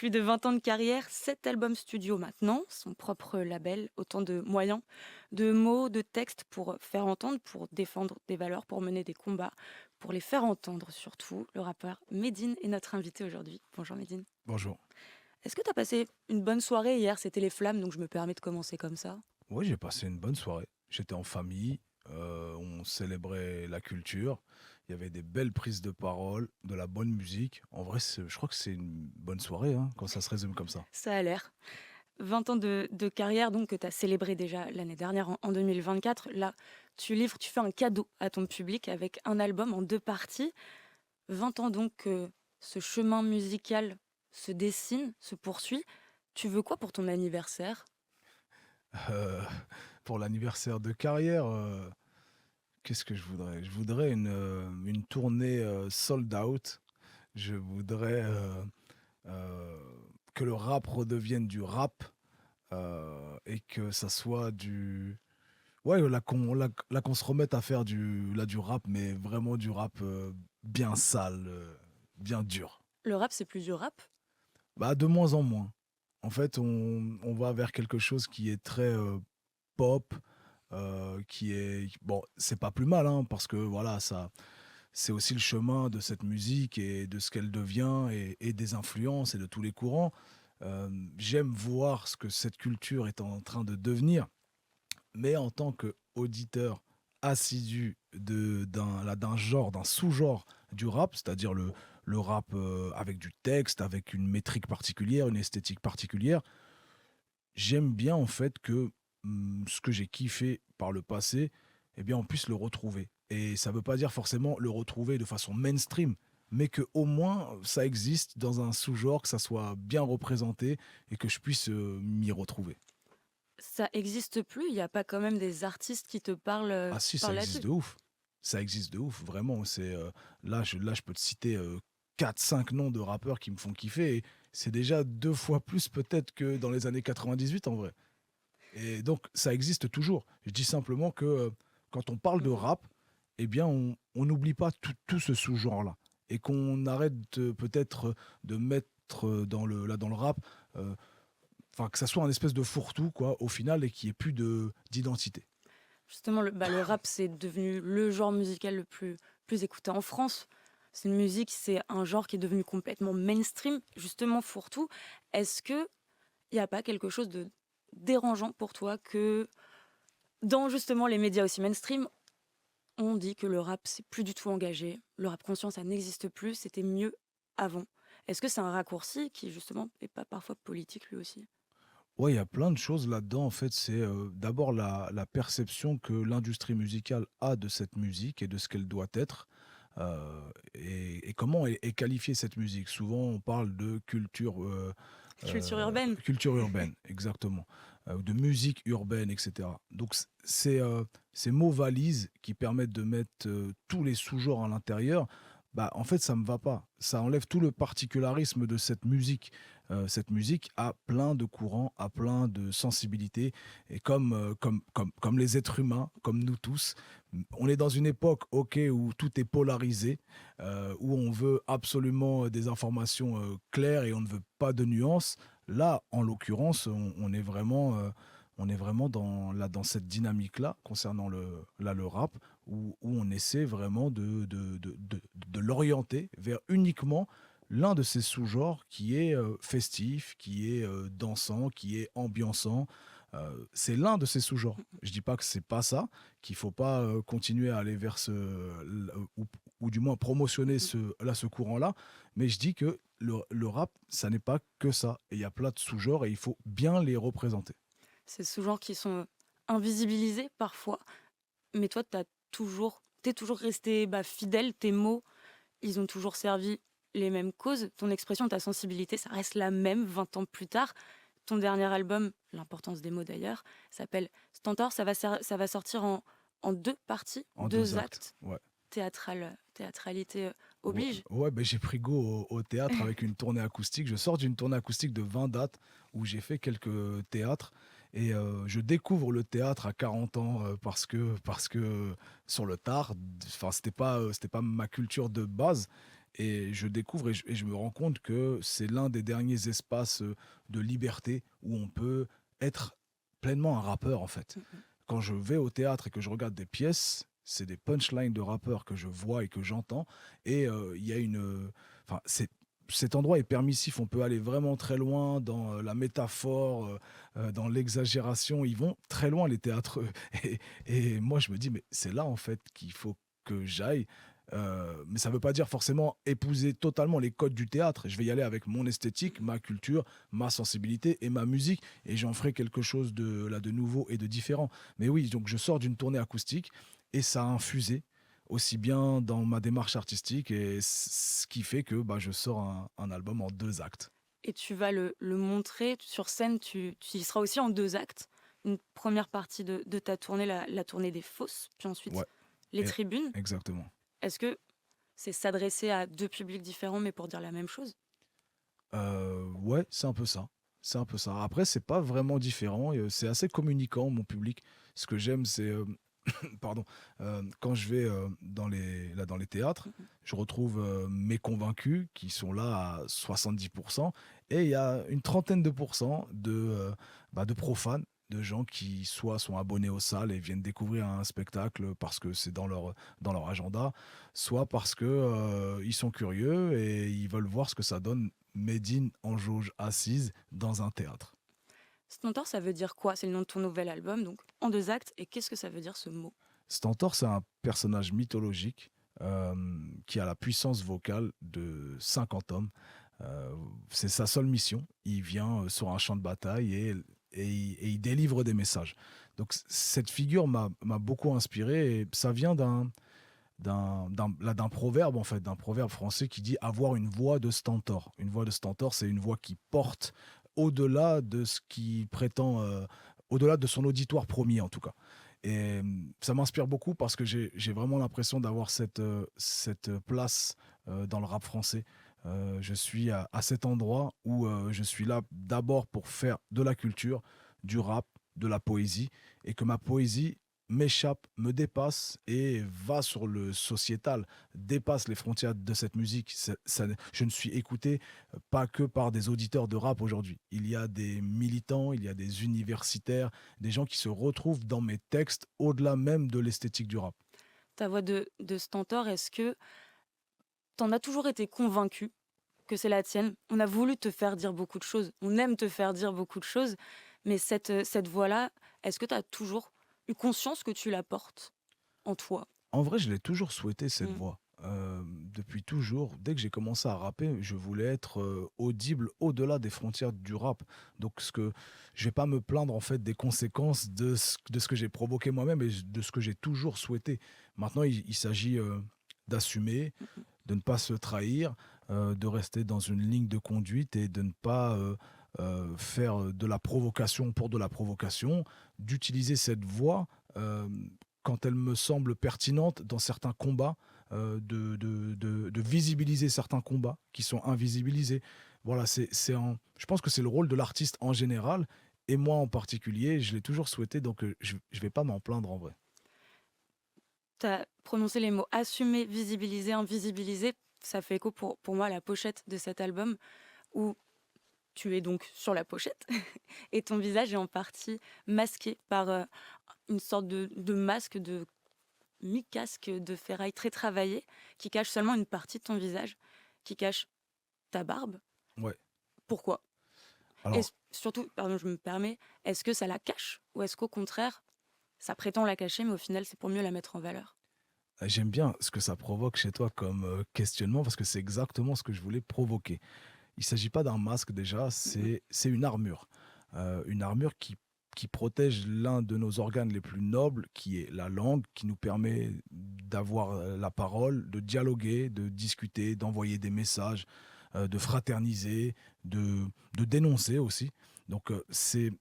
Plus de 20 ans de carrière, 7 albums studio maintenant, son propre label, autant de moyens, de mots, de textes pour faire entendre, pour défendre des valeurs, pour mener des combats, pour les faire entendre surtout. Le rappeur Medine est notre invité aujourd'hui. Bonjour Medine. Bonjour. Est-ce que tu as passé une bonne soirée hier? C'était les flammes, donc je me permets de commencer comme ça. Oui, j'ai passé une bonne soirée. J'étais en famille, on célébrait la culture. Il y avait des belles prises de parole, de la bonne musique. En vrai, je crois que c'est une bonne soirée, hein, quand ça se résume comme ça. Ça a l'air. 20 ans de carrière donc que tu as célébré déjà l'année dernière en 2024. Là, tu fais un cadeau à ton public avec un album en deux parties. 20 ans donc que ce chemin musical se dessine, se poursuit. Tu veux quoi pour ton anniversaire? Euh, pour l'anniversaire de carrière, qu'est-ce que je voudrais? Je voudrais une tournée sold out. Je voudrais euh, que le rap redevienne du rap et que ça soit du. Ouais, là qu'on se remette à faire du rap, mais vraiment du rap bien sale, bien dur. Le rap, c'est plus du rap? Bah, de moins en moins. En fait, on va vers quelque chose qui est très pop, qui est... Bon, c'est pas plus mal, hein, parce que voilà, ça, c'est aussi le chemin de cette musique et de ce qu'elle devient et des influences et de tous les courants. J'aime voir ce que cette culture est en train de devenir. Mais en tant qu'auditeur assidu d'un genre, d'un sous-genre du rap, c'est-à-dire le rap avec du texte, avec une métrique particulière, une esthétique particulière, j'aime bien en fait que ce que j'ai kiffé par le passé, eh bien on puisse le retrouver. Et ça ne veut pas dire forcément le retrouver de façon mainstream, mais que au moins ça existe dans un sous-genre, que ça soit bien représenté et que je puisse m'y retrouver. Ça existe plus? Il n'y a pas quand même des artistes qui te parlent, Ah si, ça parlent existe là-dessus? de ouf. Ça existe de ouf, vraiment. Là, je peux te citer 4-5 noms de rappeurs qui me font kiffer. Et c'est déjà 2 fois plus peut-être que dans les années 98 en vrai. Et donc, ça existe toujours. Je dis simplement que quand on parle de Mhm. rap, eh bien, on n'oublie pas tout ce sous-genre-là. Et qu'on arrête peut-être de mettre dans le rap, euh, enfin, que ça soit un espèce de fourre-tout, quoi, au final, et qu'il n'y ait plus d'identité. Justement, le rap, c'est devenu le genre musical plus écouté en France. C'est une musique, c'est un genre qui est devenu complètement mainstream, justement fourre-tout. Est-ce que il n'y a pas quelque chose de dérangeant pour toi que dans justement les médias aussi mainstream, on dit que le rap, c'est plus du tout engagé, le rap conscient, ça n'existe plus, c'était mieux avant. Est-ce que c'est un raccourci qui justement est pas parfois politique lui aussi? Ouais, il y a plein de choses là-dedans. En fait, c'est d'abord la perception que l'industrie musicale a de cette musique et de ce qu'elle doit être. Et comment est qualifiée cette musique. Souvent, on parle de Culture urbaine. culture urbaine, exactement, de musique urbaine, etc. Donc, c'est ces mots valises qui permettent de mettre tous les sous-genres à l'intérieur. Bah, en fait, ça me va pas. Ça enlève tout le particularisme de cette musique. Cette musique a plein de courants, a plein de sensibilités. Et comme les êtres humains, comme nous tous, on est dans une époque, ok, où tout est polarisé, où on veut absolument des informations claires et on ne veut pas de nuances. Là, en l'occurrence, on est vraiment dans cette dynamique-là concernant le rap, où on essaie vraiment de l'orienter vers uniquement l'un de ces sous-genres qui est festif, qui est dansant, qui est ambiançant. C'est l'un de ces sous-genres. Je dis pas que c'est pas ça, qu'il faut pas continuer à aller vers ou du moins promotionner ce courant-là, mais je dis que le rap, ça n'est pas que ça. Et il y a plein de sous-genres et il faut bien les représenter. Ces sous-genres qui sont invisibilisés parfois, mais toi, t'es toujours resté fidèle, tes mots, ils ont toujours servi les mêmes causes, ton expression, ta sensibilité, ça reste la même 20 ans plus tard. Ton dernier album, l'importance des mots d'ailleurs, s'appelle Stentor, ça va sortir en deux parties, En deux deux actes, actes, ouais. théâtralité Ouais, oblige. ouais, ben j'ai pris goût au théâtre avec une tournée acoustique. Je sors d'une tournée acoustique de 20 dates où j'ai fait quelques théâtres et je découvre le théâtre à 40 ans parce que sur le tard, enfin c'était pas ma culture de base et je découvre et je me rends compte que c'est l'un des derniers espaces, de liberté où on peut être pleinement un rappeur, en fait. Mmh mh. Quand je vais au théâtre et que je regarde des pièces, c'est des punchlines de rappeurs que je vois et que j'entends et il y a enfin, cet endroit est permissif. On peut aller vraiment très loin dans, la métaphore, dans l'exagération. Ils vont très loin les théâtres et moi je me dis: «Mais c'est là, en fait, qu'il faut que j'aille». Mais ça ne veut pas dire forcément épouser totalement les codes du théâtre. Je vais y aller avec mon esthétique, ma culture, ma sensibilité et ma musique et j'en ferai quelque chose de nouveau et de différent. Mais oui, donc je sors d'une tournée acoustique et ça a infusé aussi bien dans ma démarche artistique et ce qui fait que, bah, je sors un album en 2 actes. Et tu vas le montrer sur scène, tu y seras aussi en 2 actes. Une première partie de ta tournée, la tournée des Fosses, puis ensuite Ouais, les et tribunes. exactement. Est-ce que c'est s'adresser à 2 publics différents, mais pour dire la même chose? Ouais, c'est un peu ça. C'est un peu ça. Après, c'est pas vraiment différent et c'est assez communicant, mon public. Ce que j'aime, c'est, pardon, quand je vais, dans les théâtres, Mmh mh. je retrouve, mes convaincus qui sont là à 70 et il y a une trentaine de pourcents bah, de profanes, de gens qui soit sont abonnés aux salles et viennent découvrir un spectacle parce que c'est dans leur agenda, soit parce que, ils sont curieux et ils veulent voir ce que ça donne made in en jauge assise dans un théâtre. Stentor, ça veut dire quoi? C'est le nom de ton nouvel album, donc en 2 actes, et qu'est-ce que ça veut dire ce mot? Stentor, c'est un personnage mythologique qui a la puissance vocale de 50 hommes. Euh, c'est sa seule mission. Il vient sur un champ de bataille et il délivre des messages. Donc cette figure m'a beaucoup inspiré et ça vient d'un proverbe en fait, d'un proverbe français qui dit avoir une voix de stentor. Une voix de stentor, c'est une voix qui porte au-delà de ce qui prétend, au-delà de son auditoire premier en tout cas. Et ça m'inspire beaucoup parce que j'ai vraiment l'impression d'avoir cette place dans le rap français. Je suis à cet endroit où je suis là d'abord pour faire de la culture, du rap, de la poésie, et que ma poésie m'échappe, me dépasse et va sur le sociétal, dépasse les frontières de cette musique. Je ne suis écouté pas que par des auditeurs de rap aujourd'hui. Il y a des militants, il y a des universitaires, des gens qui se retrouvent dans mes textes au-delà même de l'esthétique du rap. Ta voix de Stentor, est-ce que tu en as toujours été convaincu que c'est la tienne? On a voulu te faire dire beaucoup de choses, on aime te faire dire beaucoup de choses, mais cette voix-là, est-ce que tu as toujours eu conscience que tu la portes en toi? En vrai, je l'ai toujours souhaité cette Mmh. voix. Depuis toujours, dès que j'ai commencé à rapper, je voulais être, audible au-delà des frontières du rap. Donc je vais pas me plaindre en fait des conséquences de ce que j'ai provoqué moi-même et de ce que j'ai toujours souhaité. Maintenant, il s'agit, d'assumer, Mmh mh. de ne pas se trahir, de rester dans une ligne de conduite et de ne pas, faire de la provocation pour de la provocation, d'utiliser cette voix, quand elle me semble pertinente dans certains combats, de visibiliser certains combats qui sont invisibilisés. Voilà, je pense que c'est le rôle de l'artiste en général et moi en particulier, je l'ai toujours souhaité donc je vais pas m'en plaindre en vrai. Tu as prononcé les mots assumer, visibiliser, invisibiliser. Ça fait écho pour moi à la pochette de cet album où tu es donc sur la pochette et ton visage est en partie masqué par, une sorte de masque, de mi-casque de ferraille très travaillé qui cache seulement une partie de ton visage, qui cache ta barbe. Ouais. Pourquoi? Et Alors surtout, pardon, je me permets, est-ce que ça la cache ou est-ce qu'au contraire, ça prétend la cacher, mais au final, c'est pour mieux la mettre en valeur? j'aime bien ce que ça provoque chez toi comme, questionnement parce que c'est exactement ce que je voulais provoquer. Il s'agit pas d'un masque déjà, Mmh. c'est une armure qui protège l'un de nos organes les plus nobles, qui est la langue, qui nous permet d'avoir, la parole, de dialoguer, de discuter, d'envoyer des messages, de fraterniser, de dénoncer aussi. Donc, c'est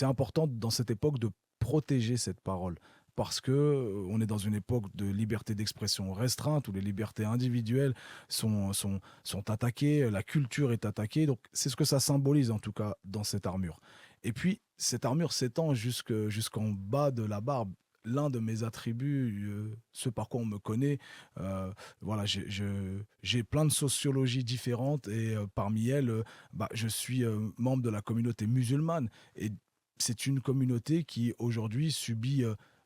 important dans cette époque de protéger cette parole parce que on est dans une époque de liberté d'expression restreinte où les libertés individuelles sont attaquées, la culture est attaquée. Donc c'est ce que ça symbolise en tout cas dans cette armure. Et puis cette armure s'étend jusqu'en bas de la barbe. l'un de mes attributs, ce par quoi on me connaît, voilà, j'ai plein de sociologies différentes et parmi elles, bah, je suis, membre de la communauté musulmane et c'est une communauté qui aujourd'hui subit,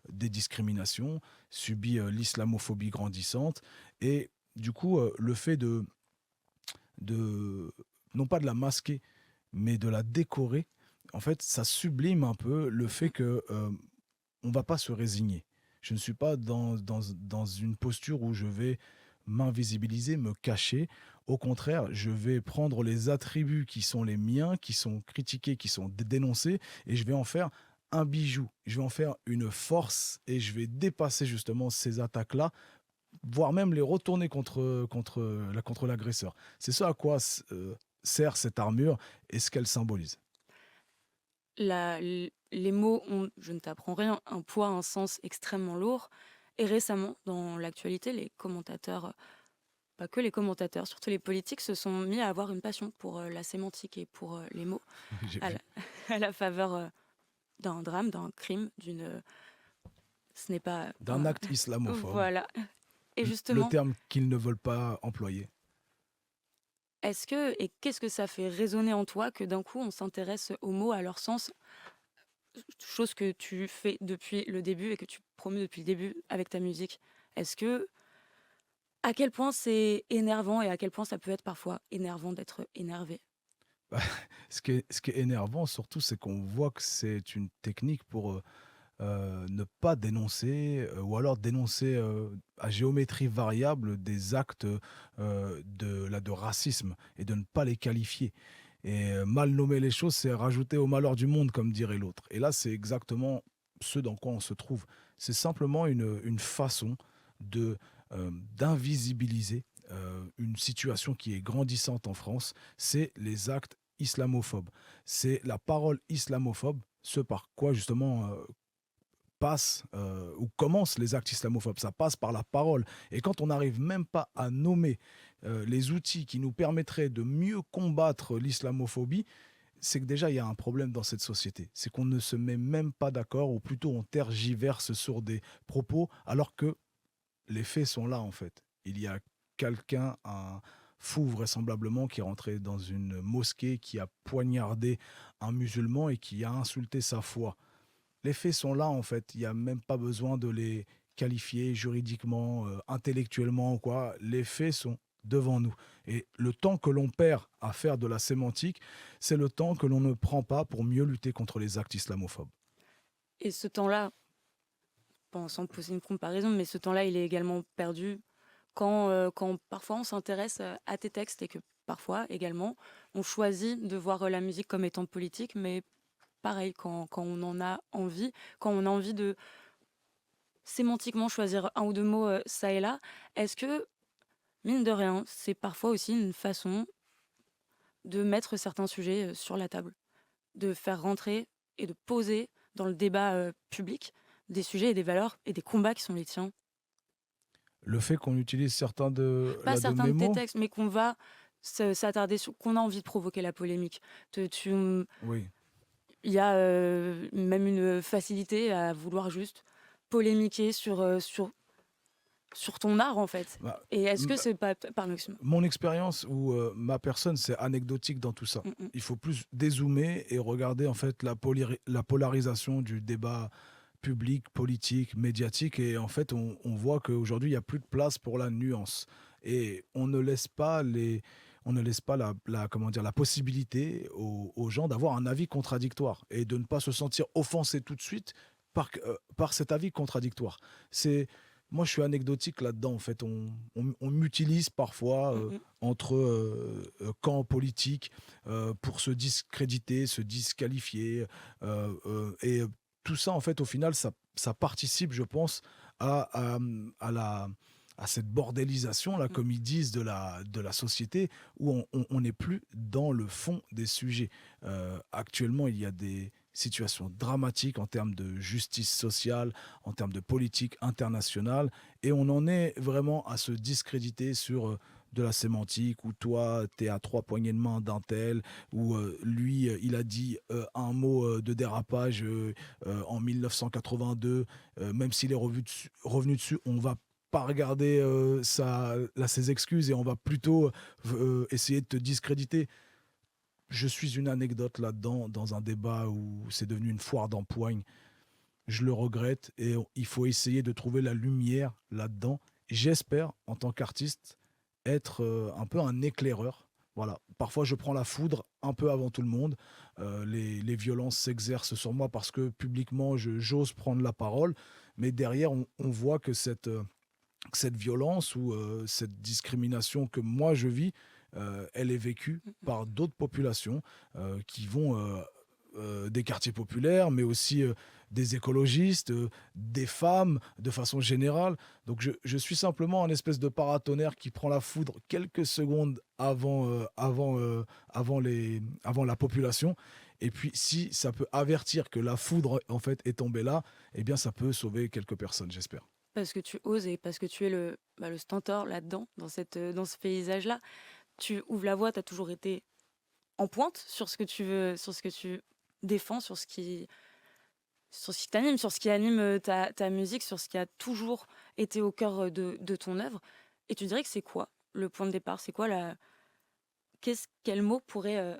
des discriminations, subit, l'islamophobie grandissante et du coup, le fait de non pas de la masquer, mais de la décorer, en fait, ça sublime un peu le fait que, on va pas se résigner. Je ne suis pas dans une posture où je vais m'invisibiliser, me cacher. Au contraire, je vais prendre les attributs qui sont les miens, qui sont critiqués, qui sont dénoncés, et je vais en faire un bijou. Je vais en faire une force et je vais dépasser justement ces attaques-là, voire même les retourner contre l'agresseur. C'est ce à quoi sert cette armure et ce qu'elle symbolise. Les mots ont, je ne t'apprends rien, un poids, un sens extrêmement lourd. Et récemment, dans l'actualité, les commentateurs, pas que les commentateurs, surtout les politiques, se sont mis à avoir une passion pour la sémantique et pour les mots, Oui, j'ai à vu. la, à la faveur d'un drame, d'un crime, d'une. Ce n'est pas D'un un. acte islamophobe, Voilà. Et le justement, terme qu'ils ne veulent pas employer. qu'est-ce que ça fait résonner en toi que d'un coup on s'intéresse aux mots, à leur sens, chose que tu fais depuis le début et que tu promeus depuis le début avec ta musique? Est-ce que À quel point c'est énervant et à quel point ça peut être parfois énervant d'être énervé? Ce qui est énervant surtout, c'est qu'on voit que c'est une technique pour ne pas dénoncer ou alors dénoncer à géométrie variable des actes de racisme et de ne pas les qualifier. Et mal nommer les choses, c'est rajouter au malheur du monde, comme dirait l'autre. Et là, c'est exactement ce dans quoi on se trouve. C'est simplement une façon de, d'invisibiliser une situation qui est grandissante en France, c'est les actes islamophobes. C'est la parole islamophobe, ce par quoi justement passe ou commencent les actes islamophobes. Ça passe par la parole. Et quand on n'arrive même pas à nommer les outils qui nous permettraient de mieux combattre l'islamophobie, c'est que déjà il y a un problème dans cette société. C'est qu'on ne se met même pas d'accord, ou plutôt on tergiverse sur des propos, alors que les faits sont là en fait. Il y a quelqu'un, un fou vraisemblablement, qui est rentré dans une mosquée, qui a poignardé un musulman et qui a insulté sa foi. Les faits sont là, en fait. Il y a même pas besoin de les qualifier juridiquement, intellectuellement ou quoi. Les faits sont devant nous. Et le temps que l'on perd à faire de la sémantique, c'est le temps que l'on ne prend pas pour mieux lutter contre les actes islamophobes. Et ce temps-là, sans poser une comparaison, mais ce temps-là, il est également perdu quand parfois on s'intéresse à tes textes et que parfois également on choisit de voir la musique comme étant politique, mais pareil, quand on en a envie, quand on a envie de sémantiquement choisir un ou deux mots ça et là, est-ce que, mine de rien, c'est parfois aussi une façon de mettre certains sujets sur la table, de faire rentrer et de poser dans le débat public des sujets et des valeurs et des combats qui sont les tiens? Le fait qu'on utilise certains de, Pas là, de certains mes de tes mots, textes, mais qu'on va s'attarder sur, qu'on a envie de provoquer la polémique. oui. Il y a même une facilité à vouloir juste polémiquer sur ton art, en fait. Bah, Et est-ce que m- c'est pas... Pardon, excuse-moi. mon expérience ou ma personne, c'est anecdotique dans tout ça. Mm, mm. Il faut plus dézoomer et regarder en fait la polarisation du débat public, politique, médiatique. Et en fait, on voit qu'aujourd'hui, il n'y a plus de place pour la nuance. Et on ne laisse pas comment dire, la possibilité aux gens d'avoir un avis contradictoire et de ne pas se sentir offensé tout de suite par cet avis contradictoire. C'est, moi, je suis anecdotique là-dedans. En fait, on m'utilise parfois Mm, mm. entre camps politiques pour se discréditer, se disqualifier. Et tout ça, en fait, au final, ça participe, je pense, à, à, à la à cette bordélisation, là, Mm. comme ils disent, de la société, où on n'est plus dans le fond des sujets. Actuellement, il y a des situations dramatiques en termes de justice sociale, en termes de politique internationale, et on en est vraiment à se discréditer sur de la sémantique, où toi, tu es à 3 poignées de main d'un tel, où lui, il a dit un mot de dérapage en 1982, même s'il est revenu dessus, on va pas regarder ses excuses et on va plutôt essayer de te discréditer. Je suis une anecdote là-dedans, dans un débat où c'est devenu une foire d'empoigne. Je le regrette et il faut essayer de trouver la lumière là-dedans. J'espère, en tant qu'artiste, être un peu un éclaireur. Voilà. Parfois, je prends la foudre un peu avant tout le monde. Les violences s'exercent sur moi parce que publiquement, j'ose prendre la parole. Mais derrière, on voit que cette violence ou cette discrimination que moi je vis, elle est vécue par d'autres populations qui vont des quartiers populaires, mais aussi des écologistes, des femmes de façon générale. Donc je suis simplement un espèce de paratonnerre qui prend la foudre quelques secondes avant la population. Et puis si ça peut avertir que la foudre en fait est tombée là, eh bien ça peut sauver quelques personnes, j'espère. Parce que tu oses et parce que tu es le stentor là-dedans, dans ce paysage-là. Tu ouvres la voie, tu as toujours été en pointe sur ce que tu veux, sur ce que tu défends, sur ce qui t'anime, sur ce qui anime ta musique, sur ce qui a toujours été au cœur de ton œuvre. Et tu dirais que c'est quoi le point de départ? C'est quoi quel mot pourrait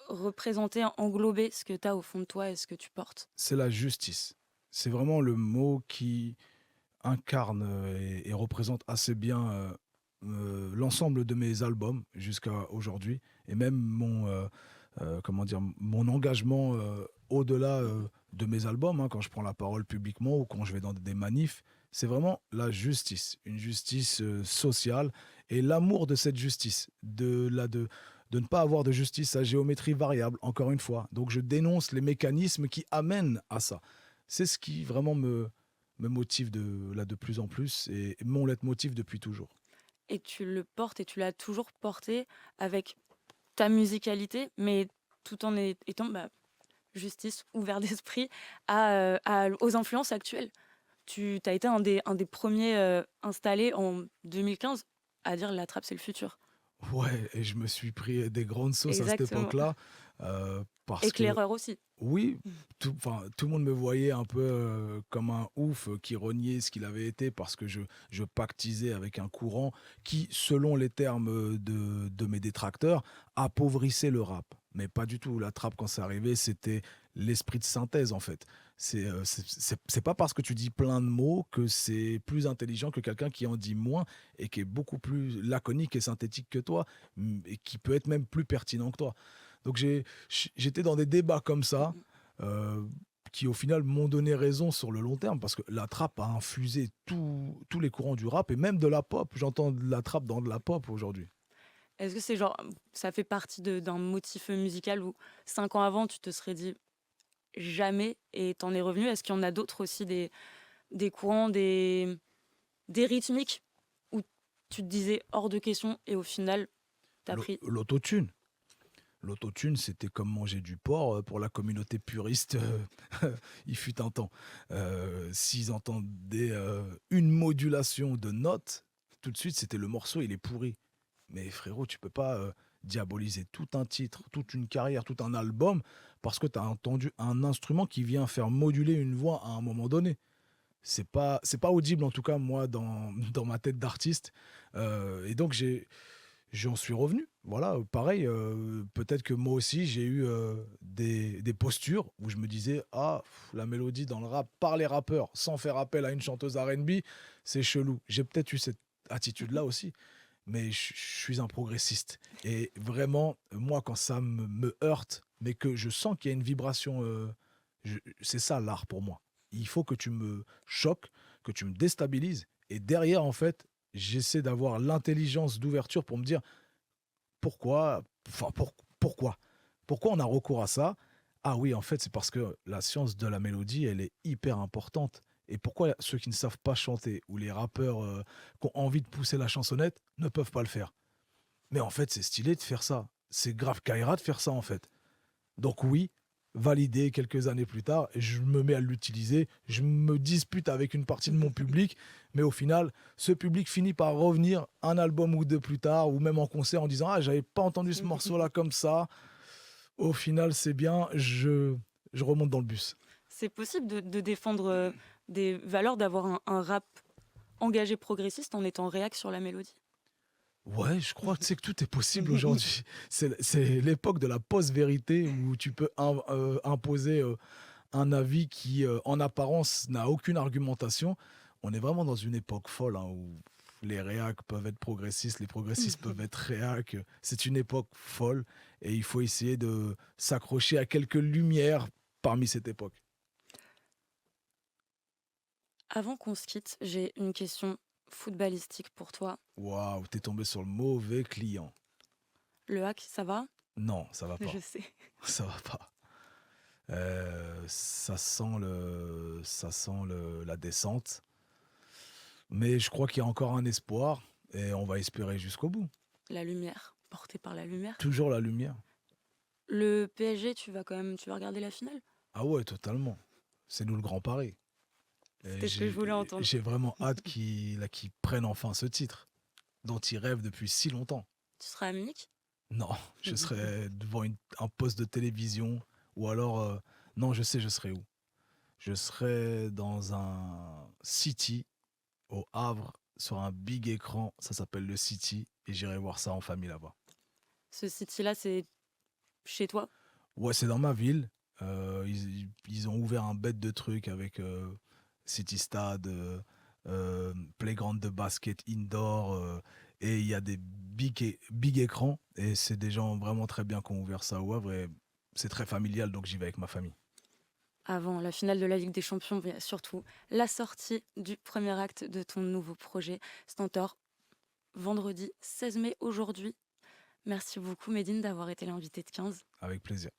représenter, englober ce que tu as au fond de toi et ce que tu portes? C'est la justice. C'est vraiment le mot qui incarne et représente assez bien l'ensemble de mes albums jusqu'à aujourd'hui et même comment dire, mon engagement au-delà de mes albums, hein, quand je prends la parole publiquement ou quand je vais dans des manifs. C'est vraiment la justice, une justice sociale et l'amour de cette justice, de ne pas avoir de justice à géométrie variable, encore une fois. Donc je dénonce les mécanismes qui amènent à ça. C'est ce qui vraiment me motive de plus en plus et mon leitmotiv depuis toujours. Et tu le portes et tu l'as toujours porté avec ta musicalité, mais tout en étant justice, ouvert d'esprit aux influences actuelles. Tu as été un des premiers installés en 2015 à dire la trappe, c'est le futur. Ouais, et je me suis pris des grandes sauces à cette Exactement. époque-là parce que Éclaireur aussi. oui, tout le monde me voyait un peu comme un ouf qui reniait ce qu'il avait été parce que je pactisais avec un courant qui, selon les termes de mes détracteurs, appauvrissait le rap. Mais pas du tout. La trappe, quand c'est arrivé, c'était l'esprit de synthèse, en fait. C'est pas parce que tu dis plein de mots que c'est plus intelligent que quelqu'un qui en dit moins et qui est beaucoup plus laconique et synthétique que toi et qui peut être même plus pertinent que toi. Donc j'étais dans des débats comme ça, euh, qui au final m'ont donné raison sur le long terme, parce que la trappe a infusé tous les courants du rap et même de la pop. J'entends de la trappe dans de la pop aujourd'hui. Est-ce que c'est genre, ça fait partie d'un motif musical où 5 ans avant, tu te serais dit jamais et t'en es revenu? Est-ce qu'il y en a d'autres aussi, des courants, des rythmiques où tu te disais hors de question et au final, t'as pris. L'autotune. L'autotune, c'était comme manger du porc pour la communauté puriste. Il fut un temps. S'ils entendaient une modulation de notes, tout de suite, c'était le morceau, il est pourri. Mais frérot, tu peux pas diaboliser tout un titre, toute une carrière, tout un album, parce que tu as entendu un instrument qui vient faire moduler une voix à un moment donné. C'est pas audible, en tout cas, moi, dans ma tête d'artiste. Et donc, j'en suis revenu. Voilà, pareil, peut-être que moi aussi, j'ai eu des postures où je me disais, ah, la mélodie dans le rap par les rappeurs, sans faire appel à une chanteuse R&B, c'est chelou. J'ai peut-être eu cette attitude-là aussi, mais je suis un progressiste. Et vraiment, moi, quand ça me heurte, mais que je sens qu'il y a une vibration, c'est ça l'art pour moi. Il faut que tu me choques, que tu me déstabilises, et derrière, en fait, j'essaie d'avoir l'intelligence d'ouverture pour me dire pourquoi, enfin, pourquoi pourquoi on a recours à ça. Ah oui, en fait, c'est parce que la science de la mélodie, elle est hyper importante. Et pourquoi ceux qui ne savent pas chanter ou les rappeurs qui ont envie de pousser la chansonnette ne peuvent pas le faire? Mais en fait, c'est stylé de faire ça. C'est grave Kaira de faire ça, en fait. Donc oui, validé quelques années plus tard, et je me mets à l'utiliser. Je me dispute avec une partie de mon public, mais au final, ce public finit par revenir un album ou deux plus tard, ou même en concert en disant: «Ah, j'avais pas entendu ce morceau-là comme ça». Au final, c'est bien, je remonte dans le bus. C'est possible de défendre des valeurs, d'avoir un rap engagé progressiste en étant réac sur la mélodie. Ouais, je crois, tu sais, que tout est possible aujourd'hui. C'est l'époque de la post-vérité où tu peux imposer un avis qui, en apparence, n'a aucune argumentation. On est vraiment dans une époque folle, hein, où les réacs peuvent être progressistes, les progressistes peuvent être réacs. C'est une époque folle et il faut essayer de s'accrocher à quelques lumières parmi cette époque. Avant qu'on se quitte, j'ai une question footballistique pour toi. Waouh, t'es tombé sur le mauvais client. Le hack, ça va? Non, ça va Je pas. sais. Ça va pas. Ça sent la descente. Mais je crois qu'il y a encore un espoir et on va espérer jusqu'au bout. La lumière, portée par la lumière. Toujours la lumière. Le PSG, tu vas regarder la finale? Ah ouais, totalement. C'est nous le grand pari. Et C'était ce que je voulais entendre. j'ai vraiment hâte qu'ils prennent enfin ce titre, dont ils rêvent depuis si longtemps. Tu seras à Munich? Non, je serai devant un poste de télévision ou alors... non, je sais, je serai où. Je serai dans un City au Havre, sur un big écran, ça s'appelle le City, et j'irai voir ça en famille là-bas. Ce City-là, c'est chez toi? Ouais, c'est dans ma ville. Ils ont ouvert un bête de trucs avec City Stade, playground de basket indoor, et il y a des big écrans, et c'est des gens vraiment très bien qui ont ouvert ça au Havre, et c'est très familial, donc j'y vais avec ma famille. Avant la finale de la Ligue des Champions, mais surtout la sortie du premier acte de ton nouveau projet Stentor, vendredi 16 mai aujourd'hui. Merci beaucoup, Médine, d'avoir été l'invité de 15. Avec plaisir.